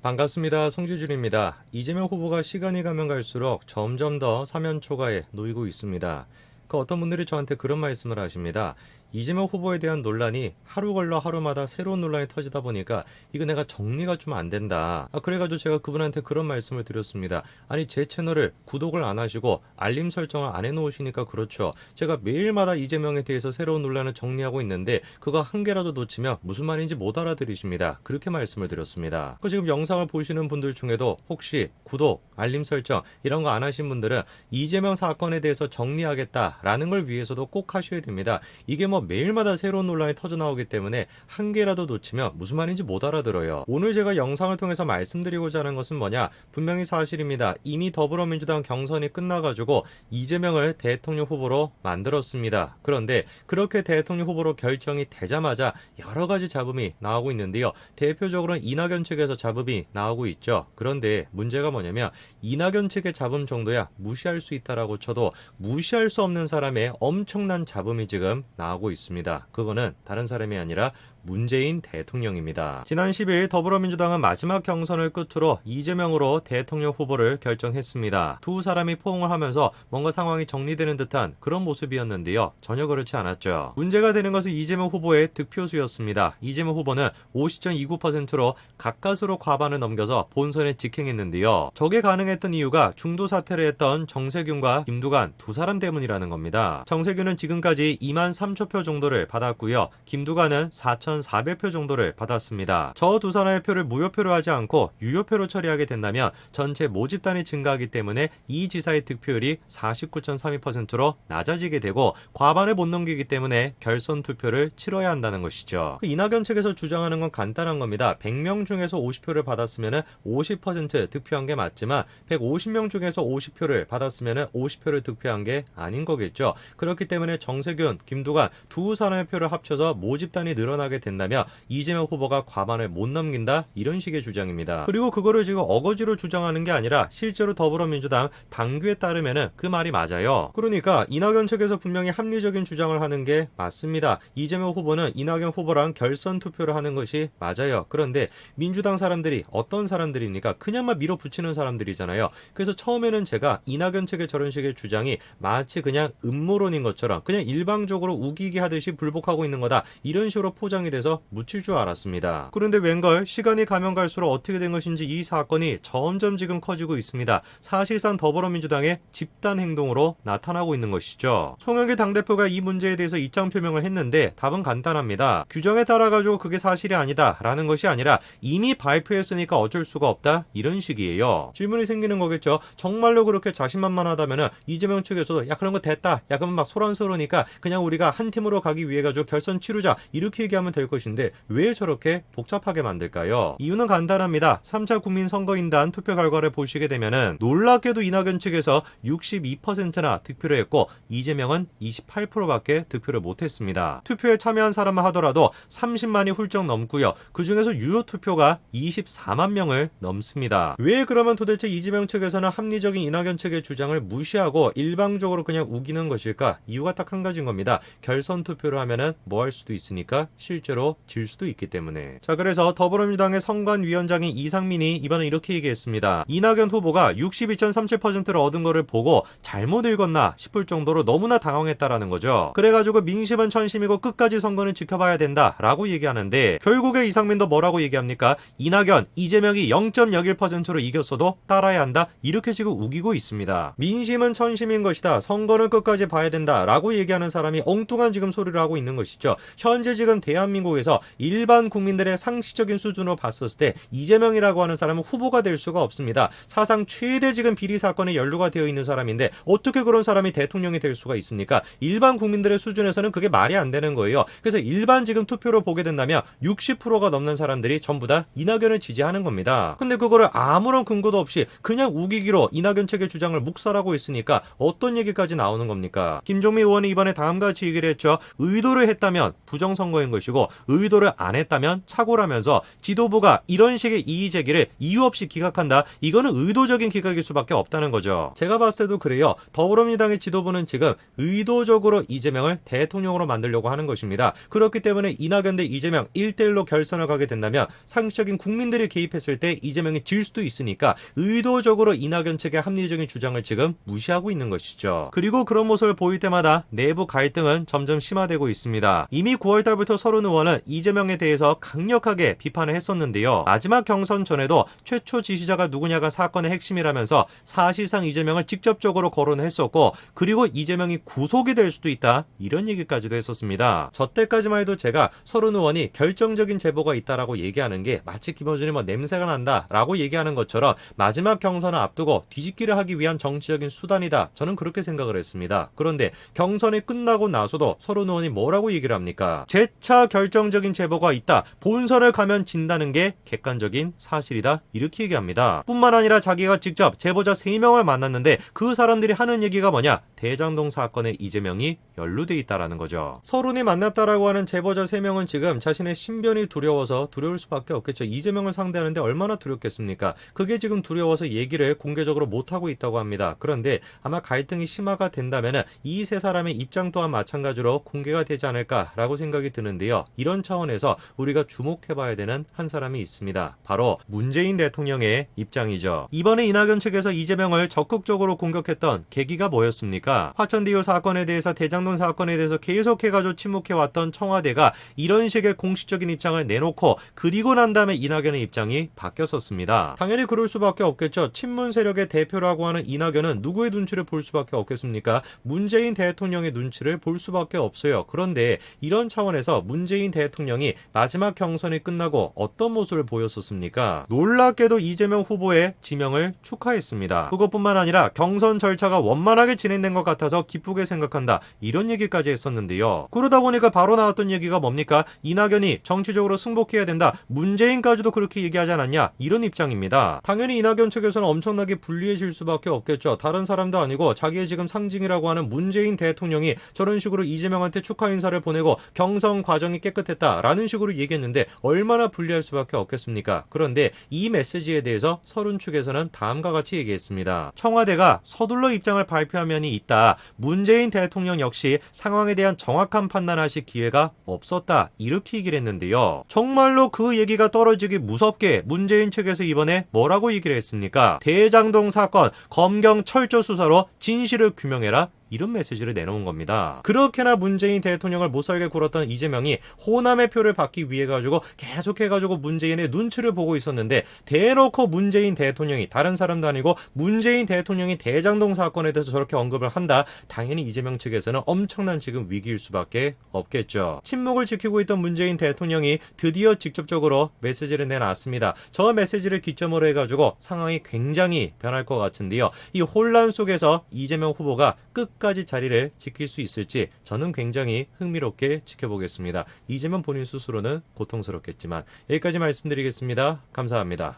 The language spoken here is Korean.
반갑습니다. 송지준입니다. 이재명 후보가 시간이 가면 갈수록 점점 더 사면 초과에 놓이고 있습니다. 어떤 분들이 저한테 그런 말씀을 하십니다. 이재명 후보에 대한 논란이 하루 걸러 하루마다 새로운 논란이 터지다 보니까 이거 내가 정리가 좀 안 된다. 그래가지고 제가 그분한테 그런 말씀을 드렸습니다. 아니 제 채널을 구독을 안 하시고 알림 설정을 안 해놓으시니까 그렇죠. 제가 매일마다 이재명에 대해서 새로운 논란을 정리하고 있는데 그거 한 개라도 놓치면 무슨 말인지 못 알아들으십니다. 그렇게 말씀을 드렸습니다. 지금 영상을 보시는 분들 중에도 혹시 구독, 알림 설정 이런 거 안 하신 분들은 이재명 사건에 대해서 정리하겠다라는 걸 위해서도 꼭 하셔야 됩니다. 이게 매일마다 새로운 논란이 터져나오기 때문에 한 개라도 놓치면 무슨 말인지 못 알아들어요. 오늘 제가 영상을 통해서 말씀드리고자 하는 것은 뭐냐? 분명히 사실입니다. 이미 더불어민주당 경선이 끝나가지고 이재명을 대통령 후보로 만들었습니다. 그런데 그렇게 대통령 후보로 결정이 되자마자 여러 가지 잡음이 나오고 있는데요. 대표적으로는 이낙연 측에서 잡음이 나오고 있죠. 그런데 문제가 뭐냐면 이낙연 측의 잡음 정도야 무시할 수 있다라고 쳐도 무시할 수 없는 사람의 엄청난 잡음이 지금 나오고 있습니다. 그거는 다른 사람이 아니라 문재인 대통령입니다. 지난 10일 더불어민주당은 마지막 경선을 끝으로 이재명으로 대통령 후보를 결정했습니다. 두 사람이 포옹을 하면서 뭔가 상황이 정리되는 듯한 그런 모습이었는데요. 전혀 그렇지 않았죠. 문제가 되는 것은 이재명 후보의 득표수였습니다. 이재명 후보는 50.29%로 가까스로 과반을 넘겨서 본선에 직행했는데요. 저게 가능했던 이유가 중도 사퇴를 했던 정세균과 김두관 두 사람 때문이라는 겁니다. 정세균은 지금까지 2만 3천 표 정도를 받았고요. 김두관은 4,400표 정도를 받았습니다. 저 두 사람의 표를 무효표로 하지 않고 유효표로 처리하게 된다면 전체 모집단이 증가하기 때문에 이 지사의 득표율이 49.32%로 낮아지게 되고 과반을 못 넘기기 때문에 결선 투표를 치러야 한다는 것이죠. 이낙연 측에서 주장하는 건 간단한 겁니다. 100명 중에서 50표를 받았으면 50% 득표한 게 맞지만 150명 중에서 50표를 받았으면 50표를 득표한 게 아닌 거겠죠. 그렇기 때문에 정세균, 김두관 두 사람의 표를 합쳐서 모집단이 늘어나게 된다면 이재명 후보가 과반을 못 넘긴다 이런 식의 주장입니다. 그리고 그거를 지금 어거지로 주장하는 게 아니라 실제로 더불어민주당 당규에 따르면은 그 말이 맞아요. 그러니까 이낙연 측에서 분명히 합리적인 주장을 하는 게 맞습니다. 이재명 후보는 이낙연 후보랑 결선 투표를 하는 것이 맞아요. 그런데 민주당 사람들이 어떤 사람들입니까? 그냥만 밀어붙이는 사람들이잖아요. 그래서 처음에는 제가 이낙연 측의 저런 식의 주장이 마치 그냥 음모론인 것처럼 그냥 일방적으로 우기게 하듯이 불복하고 있는 거다 이런 식으로 포장이 돼서 묻힐 줄 알았습니다. 그런데 웬걸 시간이 가면 갈수록 어떻게 된 것인지 이 사건이 점점 지금 커지고 있습니다. 사실상 더불어민주당의 집단 행동으로 나타나고 있는 것이죠. 송영길 당대표가 이 문제에 대해서 입장 표명을 했는데 답은 간단합니다. 규정에 따라 가지고 그게 사실이 아니다 라는 것이 아니라 이미 발표했으니까 어쩔 수가 없다 이런 식이에요. 질문이 생기는 거겠죠. 정말로 그렇게 자신만만하다면 이재명 측에서도 야 그런 거 됐다 야 그러면 막 소란스러우니까 그냥 우리가 한 팀으로 가기 위해 가지고 결선 치르자 이렇게 얘기하면 될 것인데 왜 저렇게 복잡하게 만들까요? 이유는 간단합니다. 3차 국민선거인단 투표 결과를 보시게 되면은 놀랍게도 이낙연 측에서 62%나 득표를 했고 이재명은 28%밖에 득표를 못했습니다. 투표에 참여한 사람만 하더라도 30만이 훌쩍 넘고요. 그 중에서 유효 투표가 24만 명을 넘습니다. 왜 그러면 도대체 이재명 측에서는 합리적인 이낙연 측의 주장을 무시하고 일방적으로 그냥 우기는 것일까? 이유가 딱 한 가지인 겁니다. 결선 투표를 하면은 뭐 할 수도 있으니까 실제로 질 수도 있기 때문에. 자, 그래서 더불어민주당의 선관위원장인 이상민이 이번에 이렇게 얘기했습니다. 이낙연 후보가 62.37%를 얻은 거를 보고 잘못 읽었나 싶을 정도로 너무나 당황했다라는 거죠. 그래가지고 민심은 천심이고 끝까지 선거는 지켜봐야 된다라고 얘기하는데 결국에 이상민도 뭐라고 얘기합니까? 이낙연, 이재명이 0.01%로 이겼어도 따라야 한다 이렇게 지금 우기고 있습니다. 민심은 천심인 것이다. 선거는 끝까지 봐야 된다라고 얘기하는 사람이 엉뚱한 지금 소리를 하고 있는 것이죠. 현재 지금 대한민국에서 일반 국민들의 상식적인 수준으로 봤었을 때 이재명이라고 하는 사람은 후보가 될 수가 없습니다. 사상 최대 지금 비리 사건에 연루가 되어 있는 사람인데 어떻게 그런 사람이 대통령이 될 수가 있습니까? 일반 국민들의 수준에서는 그게 말이 안 되는 거예요. 그래서 일반 지금 투표를 보게 된다면 60%가 넘는 사람들이 전부 다 이낙연을 지지하는 겁니다. 근데 그거를 아무런 근거도 없이 그냥 우기기로 이낙연 측의 주장을 묵살하고 있으니까 어떤 얘기까지 나오는 겁니까? 김종민 의원이 이번에 다음과 같이 얘기를 했죠. 의도를 했다면 부정선거인 것이고 의도를 안 했다면 착오라면서 지도부가 이런 식의 이의 제기를 이유 없이 기각한다. 이거는 의도적인 기각일 수밖에 없다는 거죠. 제가 봤을 때도 그래요. 더불어민주당의 지도부는 지금 의도적으로 이재명을 대통령으로 만들려고 하는 것입니다. 그렇기 때문에 이낙연 대 이재명 1대1로 결선을 가게 된다면 상식적인 국민들이 개입했을 때 이재명이 질 수도 있으니까 의도적으로 이낙연 측의 합리적인 주장을 지금 무시하고 있는 것이죠. 그리고 그런 모습을 보일 때마다 내부 갈등은 점점 심화되고 있습니다. 이미 9월달부터 서른 의원은 이재명에 대해서 강력하게 비판을 했었는데요. 마지막 경선 전에도 최초 지시자가 누구냐가 사건의 핵심이라면서 사실상 이재명을 직접적으로 거론했었고 그리고 이재명이 구속이 될 수도 있다 이런 얘기까지도 했었습니다. 저 때까지만 해도 제가 서른 의원이 결정적인 제보가 있다라고 얘기하는 게 마치 김어준이 냄새가 난다라고 얘기하는 것처럼 마지막 경선을 앞두고 뒤집기를 하기 위한 정치적인 수단이다. 저는 그렇게 생각을 했습니다. 그런데 경선이 끝나고 나서도 서른 의원이 뭐라고 얘기를 합니까? 재차 결정적인 제보가 있다. 본선을 가면 진다는 게 객관적인 사실이다. 이렇게 얘기합니다. 뿐만 아니라 자기가 직접 제보자 3명을 만났는데 그 사람들이 하는 얘기가 뭐냐? 대장동 사건에 이재명이 연루돼 있다라는 거죠. 서른이 만났다라고 하는 제보자 3명은 지금 자신의 신변이 두려워서 두려울 수밖에 없겠죠. 이재명을 상대하는데 얼마나 두렵겠습니까? 그게 지금 두려워서 얘기를 공개적으로 못하고 있다고 합니다. 그런데 아마 갈등이 심화가 된다면 이 세 사람의 입장 또한 마찬가지로 공개가 되지 않을까라고 생각이 드는데요. 이런 차원에서 우리가 주목해봐야 되는 한 사람이 있습니다. 바로 문재인 대통령의 입장이죠. 이번에 이낙연 측에서 이재명을 적극적으로 공격했던 계기가 뭐였습니까? 화천대유 사건에 대해서 대장동 사건에 대해서 계속해가지고 침묵해왔던 청와대가 이런 식의 공식적인 입장을 내놓고 그리고 난 다음에 이낙연의 입장이 바뀌었었습니다. 당연히 그럴 수밖에 없겠죠. 친문 세력의 대표라고 하는 이낙연은 누구의 눈치를 볼 수밖에 없겠습니까? 문재인 대통령의 눈치를 볼 수밖에 없어요. 그런데 이런 차원에서 문재인 대통령이 마지막 경선이 끝나고 어떤 모습을 보였었습니까? 놀랍게도 이재명 후보의 지명을 축하했습니다. 그것뿐만 아니라 경선 절차가 원만하게 진행된 것 같아서 기쁘게 생각한다. 이런 얘기까지 했었는데요. 그러다 보니까 바로 나왔던 얘기가 뭡니까? 이낙연이 정치적으로 승복해야 된다. 문재인까지도 그렇게 얘기하지 않았냐? 이런 입장입니다. 당연히 이낙연 측에서는 엄청나게 불리해질 수밖에 없겠죠. 다른 사람도 아니고 자기의 지금 상징이라고 하는 문재인 대통령이 저런 식으로 이재명한테 축하 인사를 보내고 경선 과정이 깨끗했다라는 식으로 얘기했는데 얼마나 불리할 수밖에 없겠습니까? 그런데 이 메시지에 대해서 서른 측에서는 다음과 같이 얘기했습니다. 청와대가 서둘러 입장을 발표한 면이 있다. 문재인 대통령 역시 상황에 대한 정확한 판단하실 기회가 없었다. 이렇게 얘기를 했는데요. 정말로 그 얘기가 떨어지기 무섭게 문재인 측에서 이번에 뭐라고 얘기를 했습니까? 대장동 사건 검경 철저 수사로 진실을 규명해라. 이런 메시지를 내놓은 겁니다. 그렇게나 문재인 대통령을 못살게 굴었던 이재명이 호남의 표를 받기 위해 가지고 계속해가지고 문재인의 눈치를 보고 있었는데 대놓고 문재인 대통령이 다른 사람도 아니고 문재인 대통령이 대장동 사건에 대해서 저렇게 언급을 한다. 당연히 이재명 측에서는 엄청난 지금 위기일 수밖에 없겠죠. 침묵을 지키고 있던 문재인 대통령이 드디어 직접적으로 메시지를 내놨습니다. 저 메시지를 기점으로 해가지고 상황이 굉장히 변할 것 같은데요. 이 혼란 속에서 이재명 후보가 끝까지 자리를 지킬 수 있을지 저는 굉장히 흥미롭게 지켜보겠습니다. 이재명 본인 스스로는 고통스럽겠지만 여기까지 말씀드리겠습니다. 감사합니다.